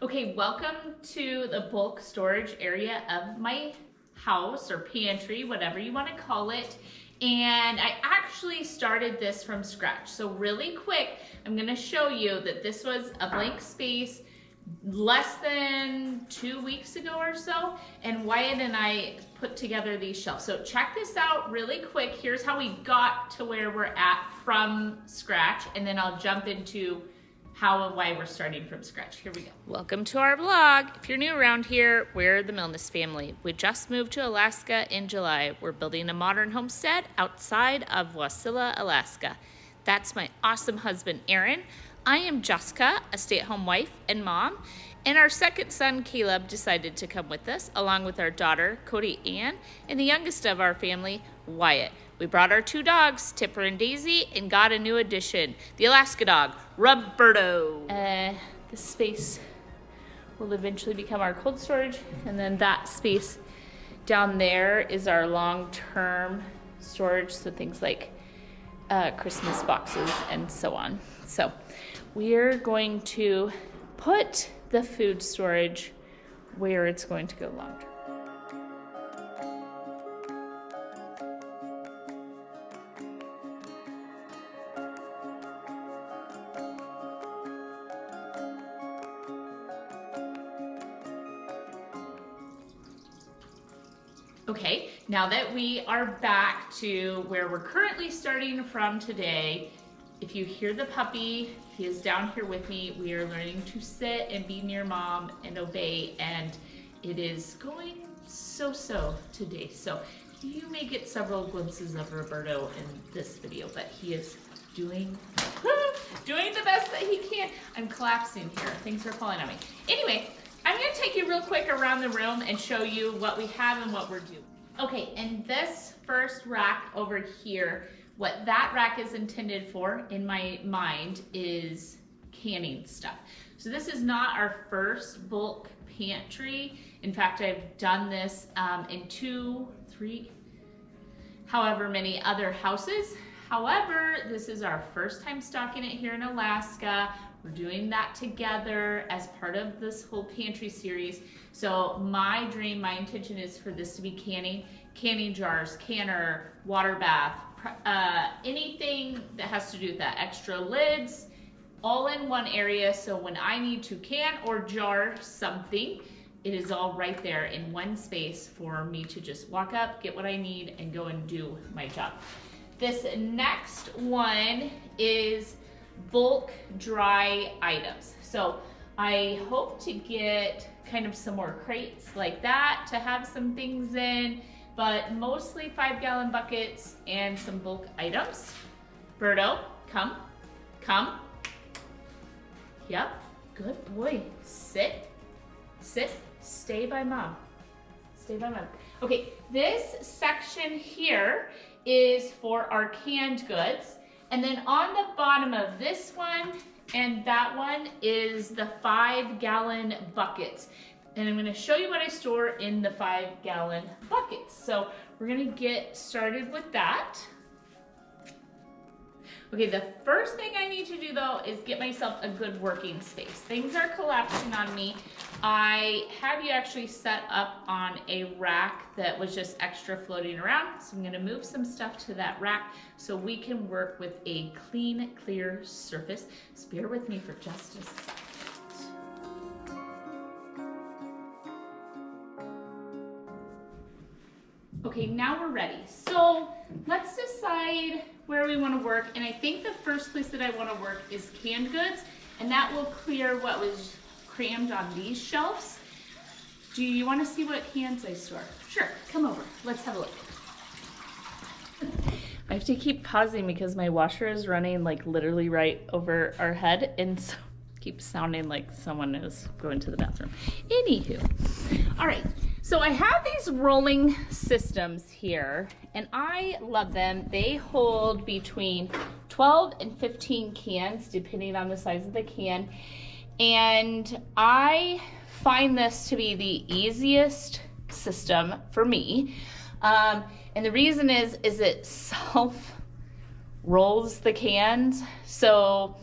Okay, welcome to the bulk storage area of my house or pantry, whatever you want to call it. And I actually started this from scratch. So really quick, I'm going to show you that this was a blank space less than 2 weeks ago or so, and Wyatt and I put together these shelves. So check this out really quick. Here's how we got to where we're at from scratch, and then I'll jump into how and why we're starting from scratch. Here we go. Welcome to our vlog. If you're new around here, we're the Milnes family. We just moved to Alaska in July. We're building a modern homestead outside of Wasilla, Alaska. That's my awesome husband, Aaron. I am Jessica, a stay-at-home wife and mom, and our second son, Caleb, decided to come with us, along with our daughter, Cody Ann, and the youngest of our family, Wyatt. We brought our two dogs, Tipper and Daisy, and got a new addition, the Alaska dog, Roberto. This space will eventually become our cold storage, and then that space down there is our long-term storage, so things like Christmas boxes and so on. So we're going to put the food storage where it's going to go long term. Okay, now that we are back to where we're currently starting from today, if you hear the puppy, he is down here with me. We are learning to sit and be near mom and obey, and it is going so today. So you may get several glimpses of Roberto in this video, but he is doing the best that he can. I'm collapsing here. Things are falling on me. Anyway, I'm going to take you real quick around the room and show you what we have and what we're doing. Okay, and this first rack over here, what that rack is intended for, in my mind, is canning stuff. So this is not our first bulk pantry. In fact, I've done this in 2, 3, however many other houses. However, this is our first time stocking it here in Alaska. We're doing that together as part of this whole pantry series. So my dream, my intention is for this to be canning jars, canner, water bath, anything that has to do with that, extra lids, all in one area. So when I need to can or jar something, it is all right there in one space for me to just walk up, get what I need, and go and do my job. This next one is bulk dry items. So I hope to get kind of some more crates like that to have some things in, but mostly 5-gallon buckets and some bulk items. Berto, come. Yep, good boy. Sit, stay by mom. Okay, this section here is for our canned goods. And then on the bottom of this one and that one is the 5-gallon buckets. And I'm gonna show you what I store in the 5-gallon buckets. So we're gonna get started with that. Okay, the first thing I need to do though is get myself a good working space. Things are collapsing on me. I have you actually set up on a rack that was just extra floating around. So I'm gonna move some stuff to that rack so we can work with a clean, clear surface. So bear with me for just a second. Okay, now we're ready. So let's decide where we want to work. And I think the first place that I want to work is canned goods, and that will clear what was crammed on these shelves. Do you want to see what cans I store? Sure, come over. Let's have a look. I have to keep pausing because my washer is running like literally right over our head, and so it keeps sounding like someone is going to the bathroom. Anywho, all right. So I have these rolling systems here, and I love them. They hold between 12 and 15 cans, depending on the size of the can. And I find this to be the easiest system for me. And the reason is it self rolls the cans. So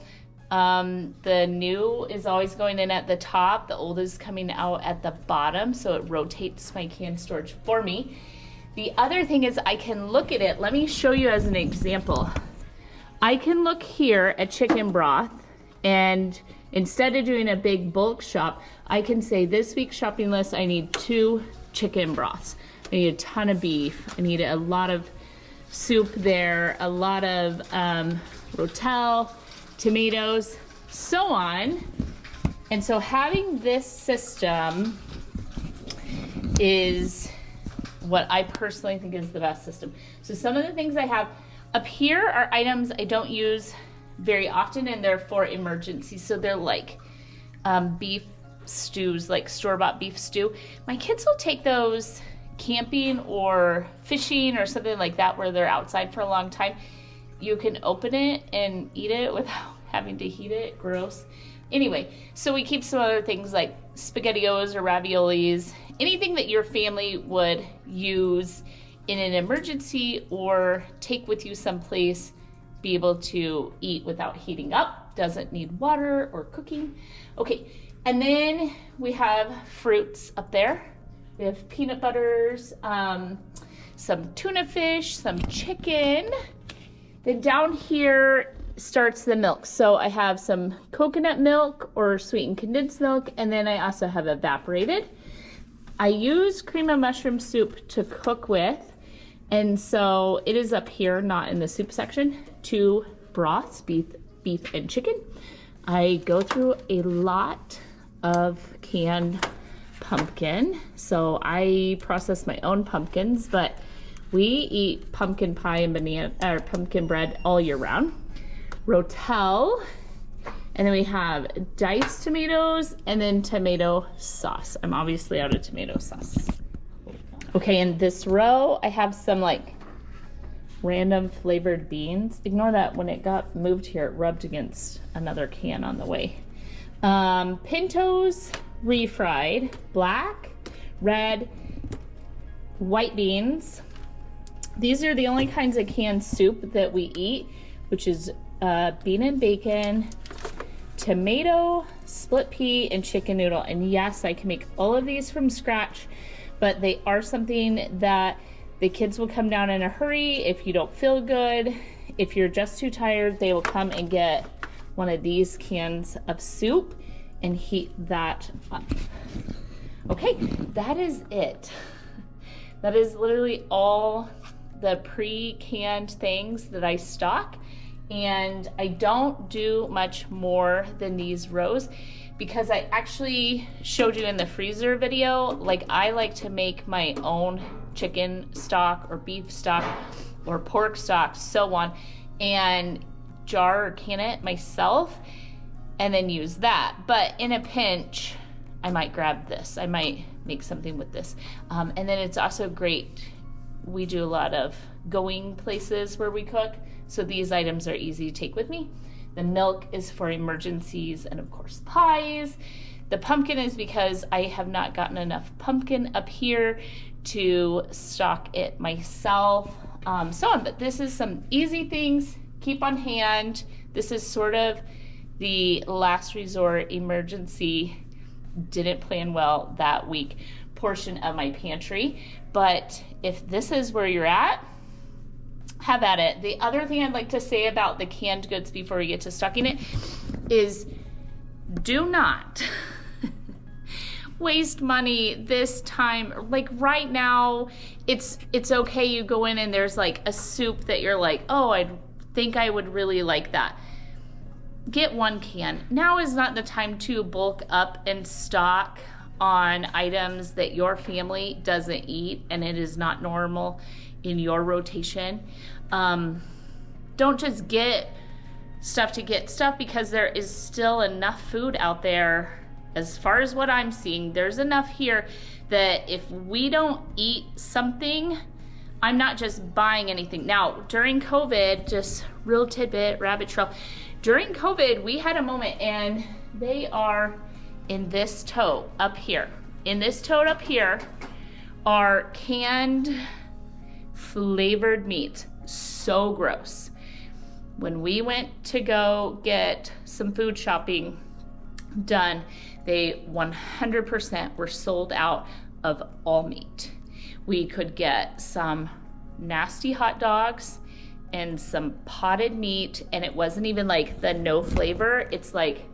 The new is always going in at the top. The old is coming out at the bottom, so it rotates my canned storage for me. The other thing is I can look at it. Let me show you as an example. I can look here at chicken broth, and instead of doing a big bulk shop, I can say this week's shopping list, I need 2 chicken broths. I need a ton of beef. I need a lot of soup there, a lot of rotel, tomatoes, so on. And so having this system is what I personally think is the best system. So some of the things I have up here are items I don't use very often, and they're for emergencies. So they're like beef stews, like store-bought beef stew. My kids will take those camping or fishing or something like that where they're outside for a long time. You can open it and eat it without having to heat it. Gross. Anyway, so we keep some other things like SpaghettiOs or raviolis, anything that your family would use in an emergency or take with you someplace, be able to eat without heating up, doesn't need water or cooking. Okay, and then we have fruits up there. We have peanut butters, some tuna fish, some chicken. Then down here starts the milk. So I have some coconut milk or sweetened condensed milk, and then I also have evaporated. I use cream of mushroom soup to cook with, and so it is up here, not in the soup section. 2 broths, beef and chicken. I go through a lot of canned pumpkin, so I process my own pumpkins, but we eat pumpkin pie and banana or pumpkin bread all year round. Rotel, and then we have diced tomatoes and then tomato sauce. I'm obviously out of tomato sauce. Okay, in this row I have some like random flavored beans. Ignore that, when it got moved here it rubbed against another can on the way. Pintos refried, black, red, white beans. These are the only kinds of canned soup that we eat, which is bean and bacon, tomato, split pea, and chicken noodle. And yes, I can make all of these from scratch, but they are something that the kids will come down in a hurry if you don't feel good. If you're just too tired, they will come and get one of these cans of soup and heat that up. Okay, that is it. That is literally all the pre-canned things that I stock, and I don't do much more than these rows because I actually showed you in the freezer video, like I like to make my own chicken stock or beef stock or pork stock, so on, and jar or can it myself and then use that. But in a pinch, I might grab this. I might make something with this. And then it's also great. We do a lot of going places where we cook, so these items are easy to take with me. The milk is for emergencies and of course pies. The pumpkin is because I have not gotten enough pumpkin up here to stock it myself, so on. But this is some easy things, keep on hand. This is sort of the last resort emergency, didn't plan well that week portion of my pantry. But if this is where you're at, have at it. The other thing I'd like to say about the canned goods before we get to stocking it is do not waste money this time. Like right now, it's okay, you go in and there's like a soup that you're like, oh, I think I would really like that. Get 1 can. Now is not the time to bulk up and stock on items that your family doesn't eat and it is not normal in your rotation. Don't just get stuff to get stuff, because there is still enough food out there. As far as what I'm seeing, there's enough here that if we don't eat something, I'm not just buying anything. Now, during COVID, just real tidbit, rabbit trail, during COVID, we had a moment, and they are in this tote up here. In this tote up here are canned flavored meats. So gross. when we went to go get some food shopping done, they 100% were sold out of all meat. We could get some nasty hot dogs and some potted meat, and it wasn't even like the no flavor, it's like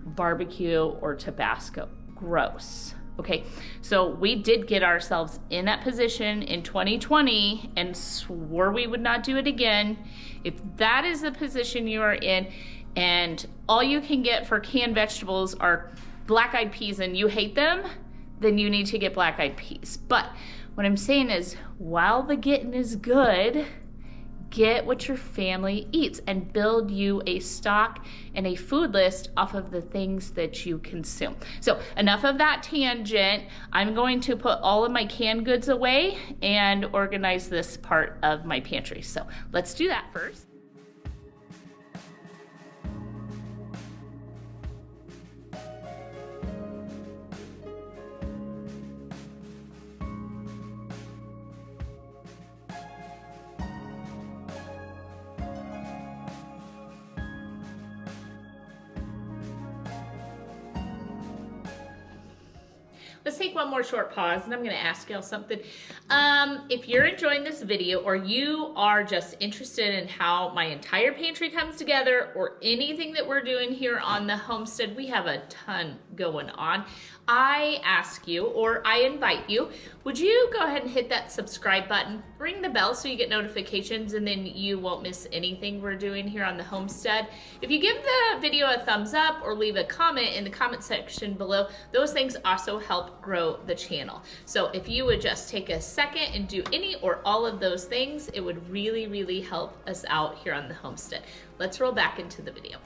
barbecue or Tabasco. Gross. Okay, so we did get ourselves in that position in 2020 and swore we would not do it again. If that is the position you are in and all you can get for canned vegetables are black-eyed peas and you hate them, then you need to get black-eyed peas. But what I'm saying is, while the getting is good, get what your family eats and build you a stock and a food list off of the things that you consume. So enough of that tangent. I'm going to put all of my canned goods away and organize this part of my pantry. So let's do that first. Let's take one more short pause and I'm gonna ask y'all something. If you're enjoying this video or you are just interested in how my entire pantry comes together or anything that we're doing here on the homestead, we have a ton going on. I ask you, or I invite you, would you go ahead and hit that subscribe button, ring the bell so you get notifications and then you won't miss anything we're doing here on the homestead. If you give the video a thumbs up or leave a comment in the comment section below, those things also help grow the channel. So if you would just take a second and do any or all of those things, it would really, really help us out here on the homestead. Let's roll back into the video.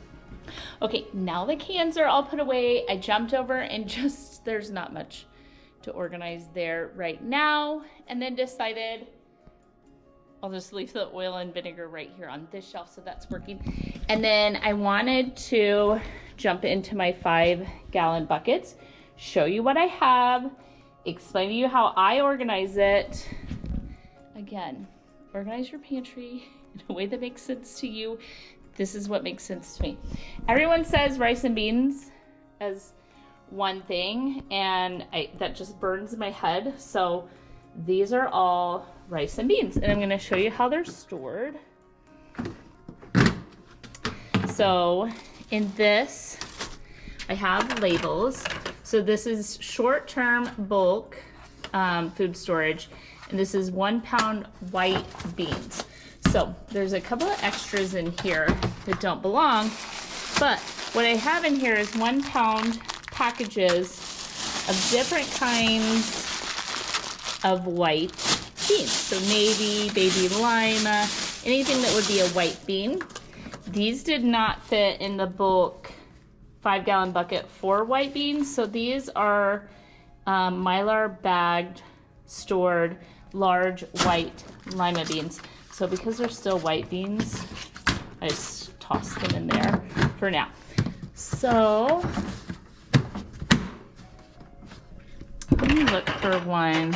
Okay, now the cans are all put away. I jumped over and just, there's not much to organize there right now. And then decided I'll just leave the oil and vinegar right here on this shelf, so that's working. And then I wanted to jump into my 5-gallon buckets, show you what I have, explain to you how I organize it. Again, organize your pantry in a way that makes sense to you. This is what makes sense to me. Everyone says rice and beans as one thing, and that just burns my head. So these are all rice and beans, and I'm gonna show you how they're stored. So in this, I have labels. So this is short-term bulk food storage, and this is 1 pound white beans. So there's a couple of extras in here that don't belong, but what I have in here is 1 pound packages of different kinds of white beans. So navy, baby lima, anything that would be a white bean. These did not fit in the bulk 5-gallon bucket for white beans. So these are Mylar bagged, stored, large white lima beans. So because they're still white beans, I just toss them in there for now. So let me look for one.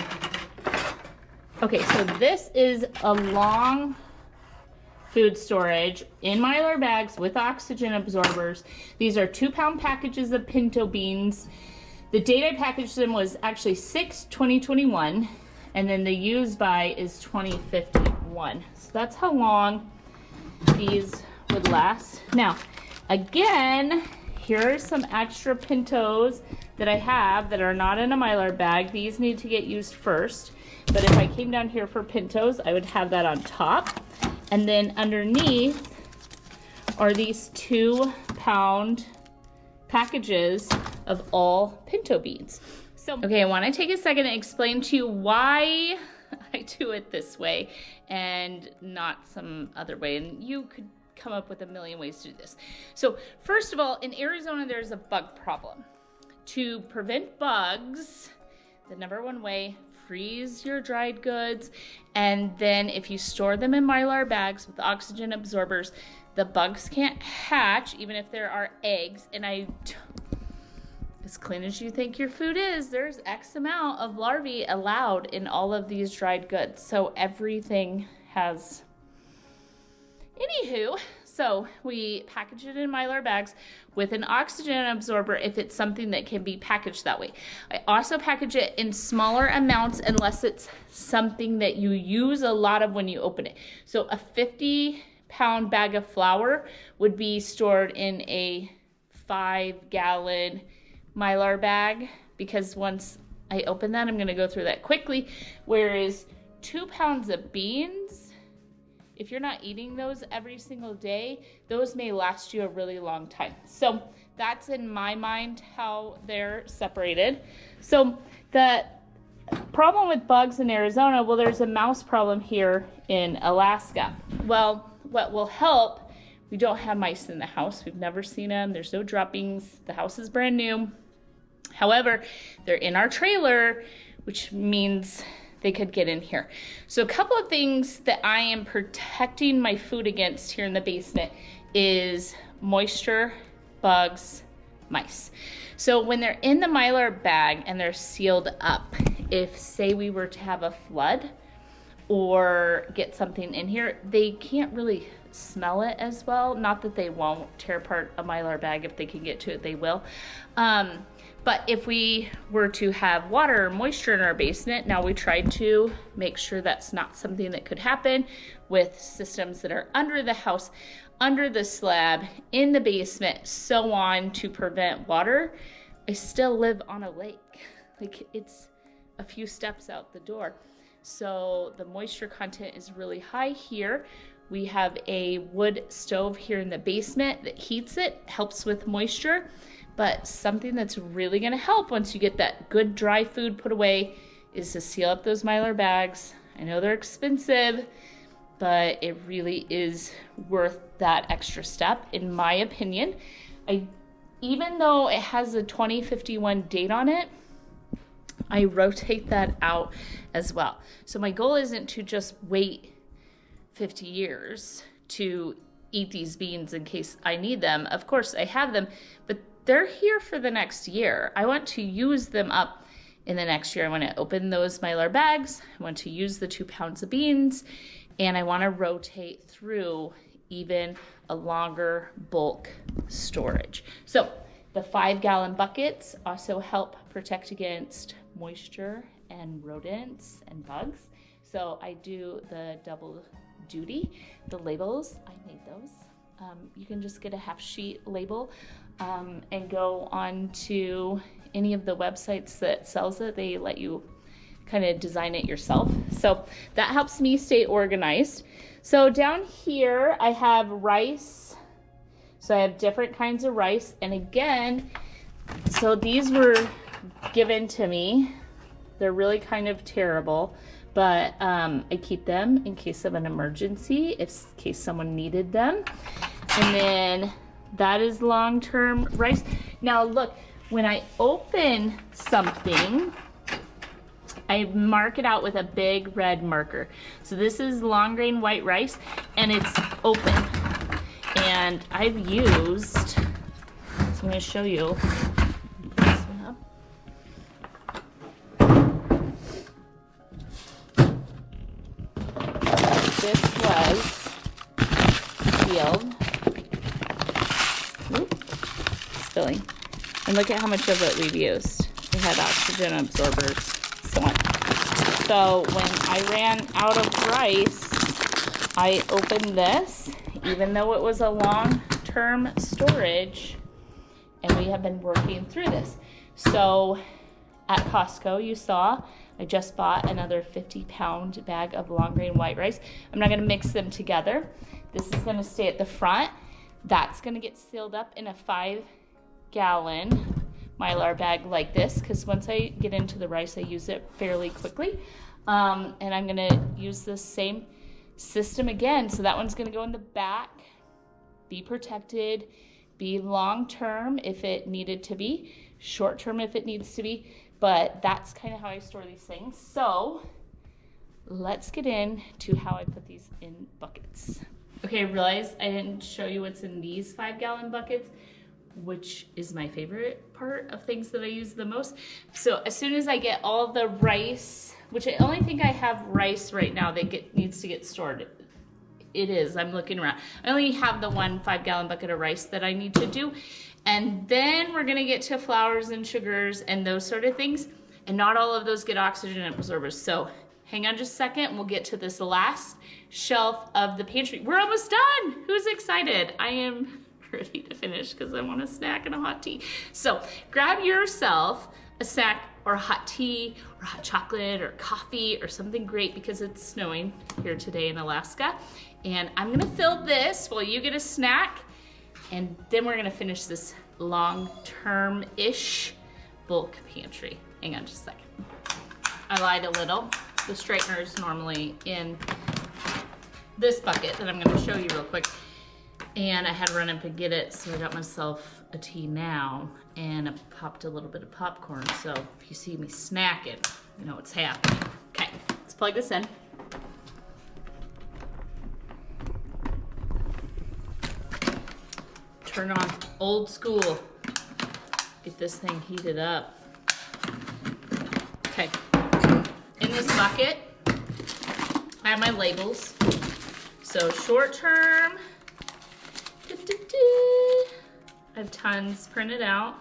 Okay, so this is a long food storage in Mylar bags with oxygen absorbers. These are 2-pound packages of pinto beans. The date I packaged them was actually 6/2021, and then the use by is 2051. So that's how long these would last. Now, again, here are some extra pintos that I have that are not in a Mylar bag. These need to get used first, but if I came down here for pintos, I would have that on top. And then underneath are these 2-pound packages of all pinto beans. So, okay, I want to take a second and explain to you why I do it this way and not some other way. And you could come up with a million ways to do this. So first of all, in Arizona, there's a bug problem. To prevent bugs, the #1 way, freeze your dried goods. And then if you store them in Mylar bags with oxygen absorbers, the bugs can't hatch, even if there are eggs. And as clean as you think your food is, there's X amount of larvae allowed in all of these dried goods. So everything has, anywho, So we package it in Mylar bags with an oxygen absorber if it's something that can be packaged that way. I also package it in smaller amounts unless it's something that you use a lot of when you open it. So a 50-pound bag of flour would be stored in a 5-gallon Mylar bag, because once I open that, I'm gonna go through that quickly. Whereas 2 pounds of beans, if you're not eating those every single day, those may last you a really long time. So that's in my mind how they're separated. So the problem with bugs in Arizona, well, there's a mouse problem here in Alaska. Well, what will help, we don't have mice in the house. We've never seen them. There's no droppings. The house is brand new. However, they're in our trailer, which means they could get in here. So a couple of things that I am protecting my food against here in the basement is moisture, bugs, mice. So when they're in the Mylar bag and they're sealed up, if say we were to have a flood or get something in here, they can't really smell it as well. Not that they won't tear apart a Mylar bag. If they can get to it, they will. But if we were to have water or moisture in our basement, now we tried to make sure that's not something that could happen with systems that are under the house, under the slab, in the basement, so on, to prevent water. I still live on a lake. Like, it's a few steps out the door. So the moisture content is really high here. We have a wood stove here in the basement that heats it, helps with moisture. But something that's really gonna help once you get that good dry food put away is to seal up those Mylar bags. I know they're expensive, but it really is worth that extra step, in my opinion. Even though it has a 2051 date on it, I rotate that out as well. So my goal isn't to just wait 50 years to eat these beans in case I need them. Of course I have them, but they're here for the next year. I want to use them up in the next year. I want to open those Mylar bags. I want to use the 2 pounds of beans, and I want to rotate through even a longer bulk storage. So the 5-gallon buckets also help protect against moisture and rodents and bugs. So I do the double duty. The labels, I made those. You can just get a half sheet label and go on to any of the websites that sells it. They let you kind of design it yourself. So that helps me stay organized. So down here I have rice. So I have different kinds of rice. And again, so these were given to me. They're really kind of terrible, but I keep them in case of an emergency, in case someone needed them. And then that is long-term rice. Now look, when I open something, I mark it out with a big red marker. So this is long grain white rice, and it's open. And I've used, so I'm gonna show you this one up. This was sealed. Spilling. And look at how much of it we've used. We had oxygen absorbers, so on. So when I ran out of rice, I opened this, even though it was a long-term storage, and we have been working through this. So at Costco, you saw, I just bought another 50-pound bag of long grain white rice. I'm not gonna mix them together. This is gonna stay at the front. That's gonna get sealed up in a 5-gallon Mylar bag like this, because once I get into the rice, I use it fairly quickly. And I'm gonna use the same system again. So that one's gonna go in the back, be protected, be long-term if it needed to be, short-term if it needs to be, but that's kind of how I store these things. So let's get into how I put these in buckets. Okay, I realized I didn't show you what's in these 5-gallon buckets, which is my favorite part of things that I use the most. So as soon as I get all the rice, which I only think I have rice right now that needs to get stored it is. I'm looking around. I only have the 1 5-gallon bucket of rice that I need to do. And then we're gonna get to flours and sugars and those sort of things. And not all of those get oxygen absorbers. So hang on just a second, and we'll get to this last shelf of the pantry. We're almost done. Who's excited? I am ready to finish because I want a snack and a hot tea. So grab yourself a snack or a hot tea or hot chocolate or coffee or something great because it's snowing here today in Alaska. And I'm gonna fill this while you get a snack, and then we're gonna finish this long-term-ish bulk pantry. Hang on just a second. I lied a little. The straightener is normally in this bucket that I'm gonna show you real quick. And I had to run up and get it, so I got myself a tea now, and I popped a little bit of popcorn, so if you see me snacking, you know what's happening. Okay, let's plug this in. Turn on old school. Get this thing heated up. Okay, in this bucket, I have my labels. So short term, I have tons printed out.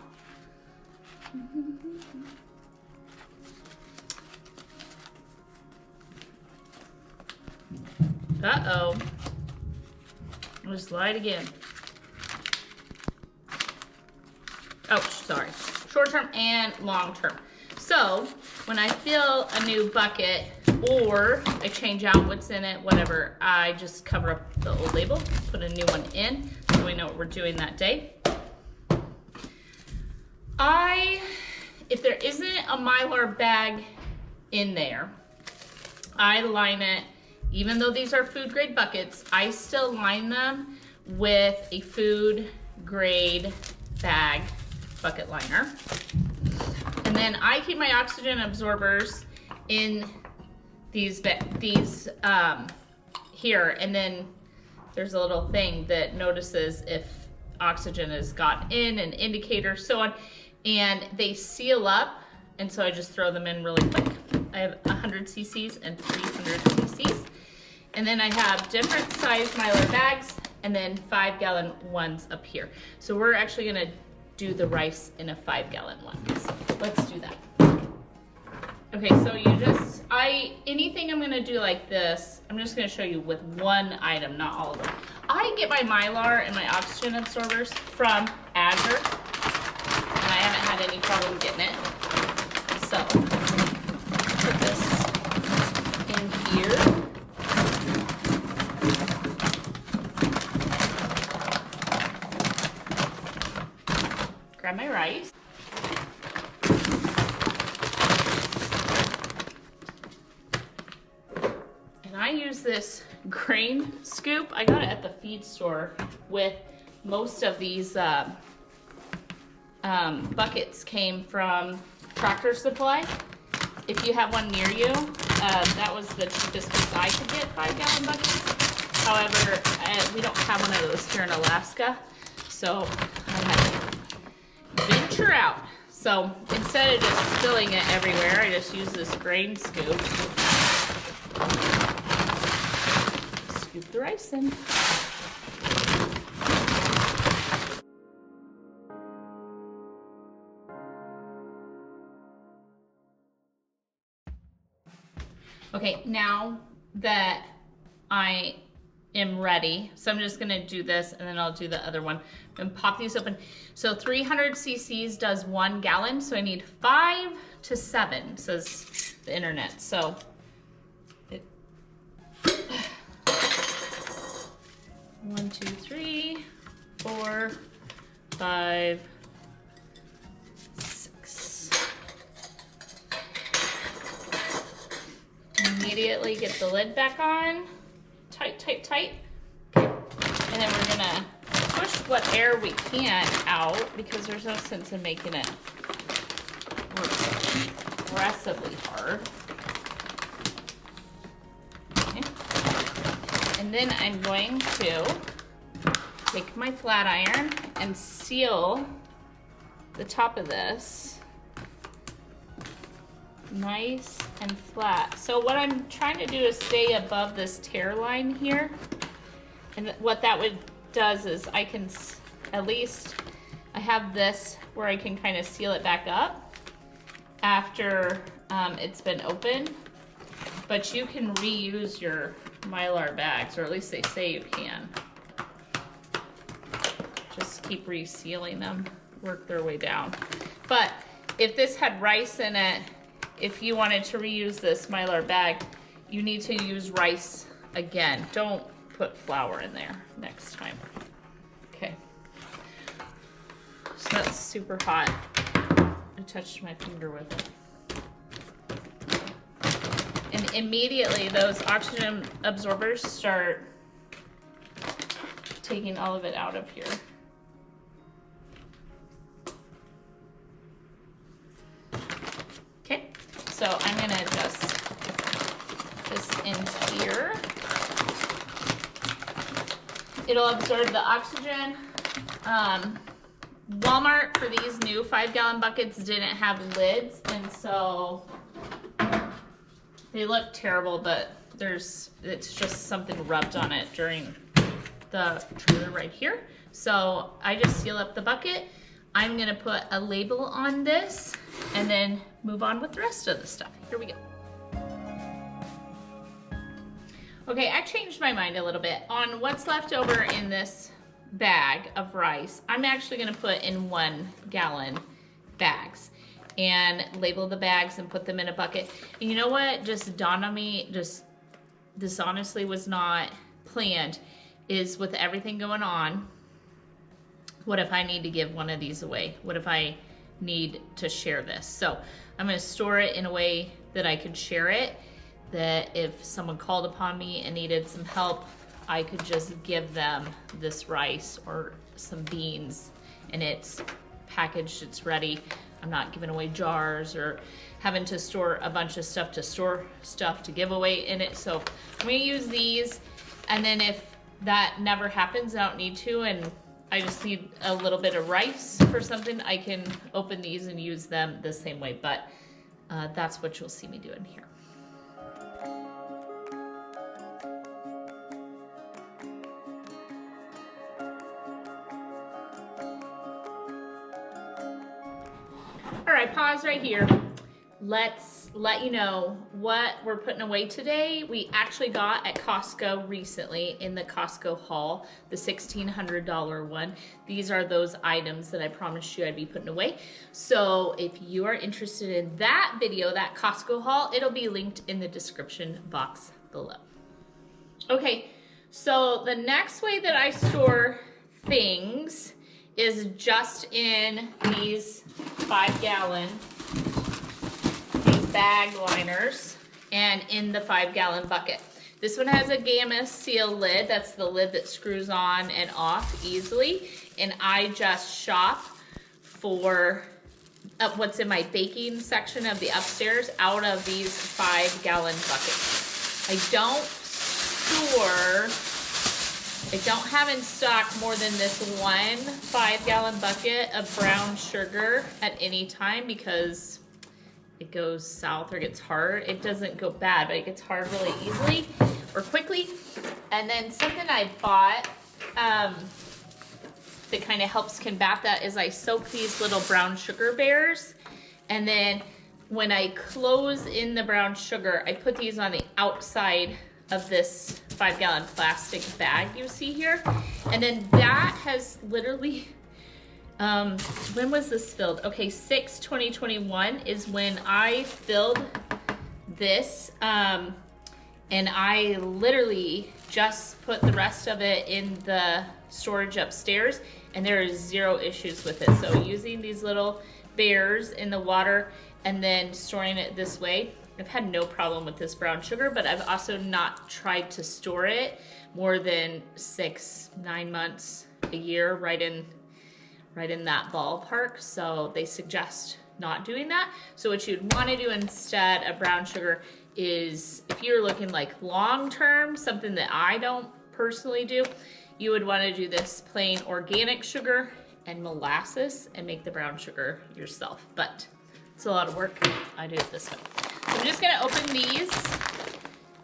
Uh-oh. I just lied again. Oh, sorry. Short term and long term. So when I fill a new bucket or I change out what's in it, whatever, I just cover up the old label, put a new one in so we know what we're doing that day. If there isn't a Mylar bag in there, I line it, even though these are food grade buckets, I still line them with a food grade bag bucket liner. And then I keep my oxygen absorbers in these here, and then there's a little thing that notices if oxygen has got in, an indicator, so on, and they seal up, and so I just throw them in really quick. I have 100 cc's and 300 cc's, and then I have different size Mylar bags, and then 5-gallon ones up here. So we're actually gonna do the rice in a 5-gallon one. So let's do that. Okay, so anything I'm gonna do like this, I'm just gonna show you with one item, not all of them. I get my Mylar and my oxygen absorbers from Azure, and I haven't had any problem getting it. So, put this in here. Grab my rice. And I use this grain scoop. I got it at the feed store with most of these buckets came from Tractor Supply. If you have one near you, that was the cheapest place I could get 5-gallon buckets. However, we don't have one of those here in Alaska, so I had to venture out. So instead of just spilling it everywhere, I just use this grain scoop. Scoop the rice in. Okay, now that I am ready, so I'm just gonna do this and then I'll do the other one and pop these open. So 300 cc's does 1 gallon, so I need 5 to 7, says the internet. So 1, 2, 3, 4, 5, 6. Immediately get the lid back on. Tight, tight, tight. Okay. And then we're gonna push what air we can out because there's no sense in making it work aggressively hard. Okay. And then I'm going to take my flat iron and seal the top of this nice and flat. So what I'm trying to do is stay above this tear line here And what that does is I can, at least I have this where I can kind of seal it back up after it's been opened. But you can reuse your Mylar bags, or at least they say you can. Just keep resealing them, work their way down. But if this had rice in it, if you wanted to reuse this Mylar bag, you need to use rice again. Don't put flour in there next time. Okay. So that's super hot. I touched my finger with it. And immediately those oxygen absorbers start taking all of it out of here. Okay, so I'm gonna adjust this in here. It'll absorb the oxygen. Walmart, for these new 5-gallon buckets, didn't have lids, and so they look terrible, but it's just something rubbed on it during the trailer right here. So I just seal up the bucket. I'm gonna put a label on this and then move on with the rest of the stuff. Here we go. Okay, I changed my mind a little bit on what's left over in this bag of rice. I'm actually gonna put in 1-gallon bags and label the bags and put them in a bucket. And you know what just dawned on me, this honestly was not planned, is with everything going on, what if I need to give one of these away? What if I need to share this? So I'm gonna store it in a way that I could share it, that if someone called upon me and needed some help, I could just give them this rice or some beans, and it's packaged, it's ready. I'm not giving away jars or having to store a bunch of stuff to store stuff to give away in it. So I'm gonna use these, and then if that never happens, I don't need to, and I just need a little bit of rice for something, I can open these and use them the same way, but that's what you'll see me doing here. All right, pause right here. Let's let you know what we're putting away today. We actually got at Costco recently in the Costco haul, the $1,600 one. These are those items that I promised you I'd be putting away. So if you are interested in that video, that Costco haul, it'll be linked in the description box below. Okay, so the next way that I store things is just in these 5-gallon bag liners and in the 5-gallon bucket. This one has a Gamma seal lid. That's the lid that screws on and off easily. And I just shop for what's in my baking section of the upstairs out of these 5-gallon buckets. I don't have in stock more than this one 5-gallon bucket of brown sugar at any time, because it goes south or gets hard. It doesn't go bad, but it gets hard really easily or quickly. And then something I bought that kind of helps combat that is I soak these little brown sugar bears, and then when I close in the brown sugar, I put these on the outside of this 5-gallon plastic bag you see here. And then that has literally, when was this filled? Okay, 6/2021 is when I filled this, and I literally just put the rest of it in the storage upstairs, and there is 0 issues with it. So using these little bears in the water and then storing it this way, I've had no problem with this brown sugar, but I've also not tried to store it more than 6-9 months, a year, right in that ballpark. So they suggest not doing that. So what you'd want to do instead of brown sugar is, if you're looking like long-term, something that I don't personally do, you would want to do this plain organic sugar and molasses and make the brown sugar yourself. But it's a lot of work. I do it this way. So I'm just gonna open these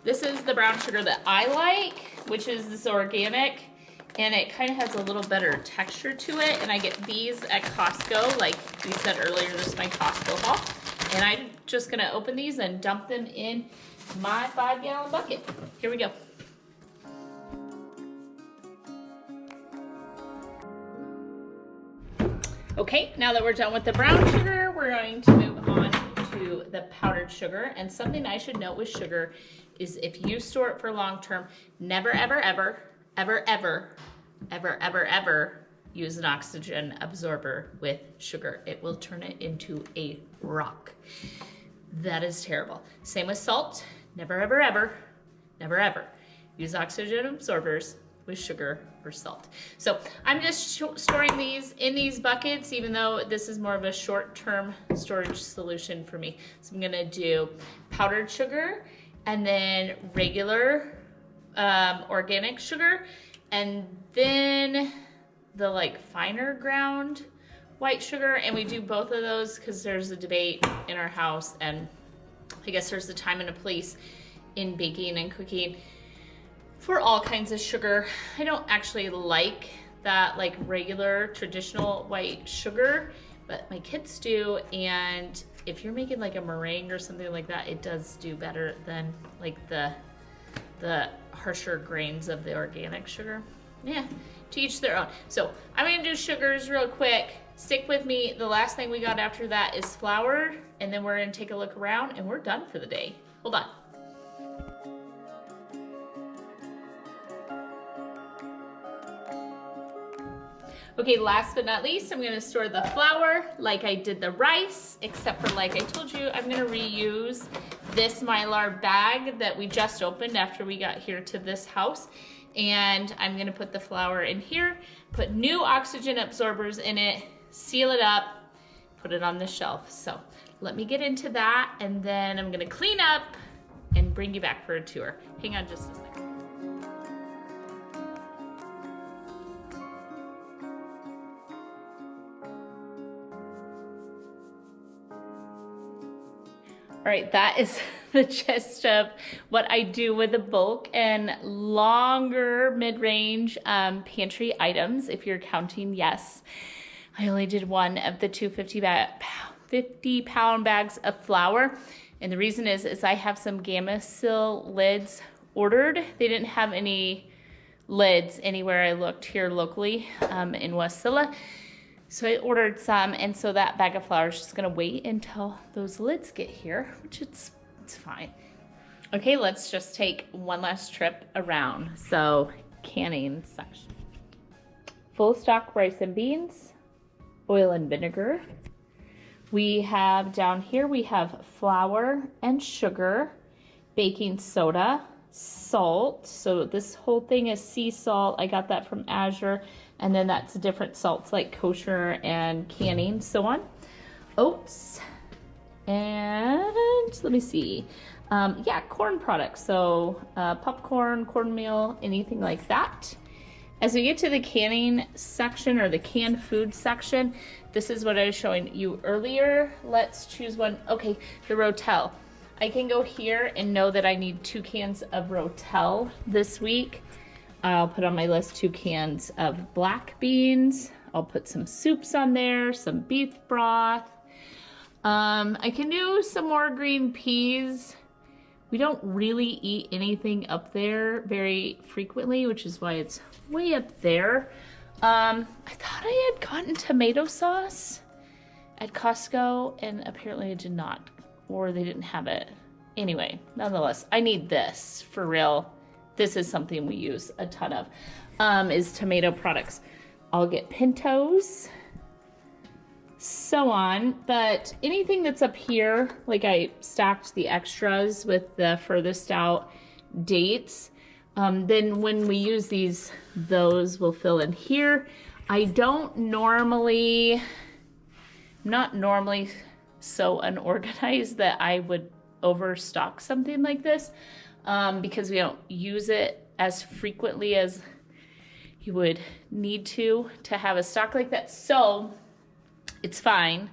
This is the brown sugar that I like, which is this organic, and it kind of has a little better texture to it. And I get these at Costco, like we said earlier, this is my Costco haul. And I'm just gonna open these and dump them in my 5-gallon bucket. Here we go. Okay, now that we're done with the brown sugar, we're going to move on to the powdered sugar. And something I should note with sugar is if you store it for long term, never, ever, ever, ever, ever, ever, ever, ever use an oxygen absorber with sugar. It will turn it into a rock. That is terrible. Same with salt. Never, ever, ever, never, ever use oxygen absorbers with sugar or salt. So I'm just storing these in these buckets, even though this is more of a short-term storage solution for me. So I'm gonna do powdered sugar and then regular organic sugar, and then the like finer ground white sugar. And we do both of those because there's a debate in our house, and I guess there's a time and a place in baking and cooking for all kinds of sugar. I don't actually like that like regular traditional white sugar, but my kids do. And if you're making like a meringue or something like that, it does do better than like the harsher grains of the organic sugar. Yeah, to each their own. So I'm gonna do sugars real quick. Stick with me. The last thing we got after that is flour, and then we're gonna take a look around and we're done for the day. Hold on. Okay, last but not least, I'm gonna store the flour like I did the rice, except for, like I told you, I'm gonna reuse this Mylar bag that we just opened after we got here to this house. And I'm gonna put the flour in here, put new oxygen absorbers in it, seal it up, put it on the shelf. So let me get into that, and then I'm gonna clean up and bring you back for a tour. Hang on just a second. All right, that is the gist of what I do with the bulk and longer mid-range pantry items. If you're counting, yes. I only did one of the two 50-pound bags of flour. And the reason is I have some Gamasil lids ordered. They didn't have any lids anywhere I looked here locally in Wasilla. So I ordered some, and so that bag of flour is just gonna wait until those lids get here, which it's fine. Okay, let's just take one last trip around. So canning section. Full stock rice and beans, oil and vinegar. We have down here, we have flour and sugar, baking soda, salt. So this whole thing is sea salt. I got that from Azure. And then that's different salts like kosher and canning, so on. Oats, and let me see. Yeah, corn products. So popcorn, cornmeal, anything like that. As we get to the canning section or the canned food section, this is what I was showing you earlier. Let's choose one. Okay, the Rotel. I can go here and know that I need 2 cans of Rotel this week. I'll put on my list 2 cans of black beans. I'll put some soups on there, some beef broth. I can do some more green peas. We don't really eat anything up there very frequently, which is why it's way up there. I thought I had gotten tomato sauce at Costco, and apparently I did not, or they didn't have it. Anyway, nonetheless, I need this for real. This is something we use a ton of, is tomato products. I'll get Pintos, so on, but anything that's up here, like I stacked the extras with the furthest out dates, then when we use these, those will fill in here. I'm not normally so unorganized that I would overstock something like this. Because we don't use it as frequently as you would need to have a stock like that. So it's fine.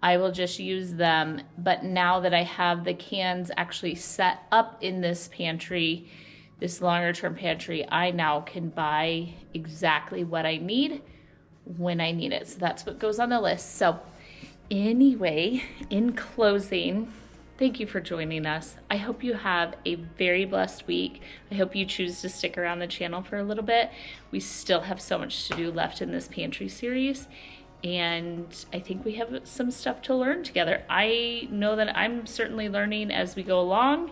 I will just use them. But now that I have the cans actually set up in this pantry, this longer term pantry, I now can buy exactly what I need when I need it. So that's what goes on the list. So anyway, in closing, thank you for joining us. I hope you have a very blessed week. I hope you choose to stick around the channel for a little bit. We still have so much to do left in this pantry series, and I think we have some stuff to learn together. I know that I'm certainly learning as we go along,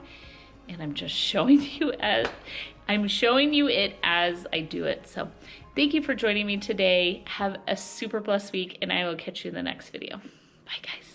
and I'm just showing you it as I do it. So thank you for joining me today. Have a super blessed week, and I will catch you in the next video. Bye, guys.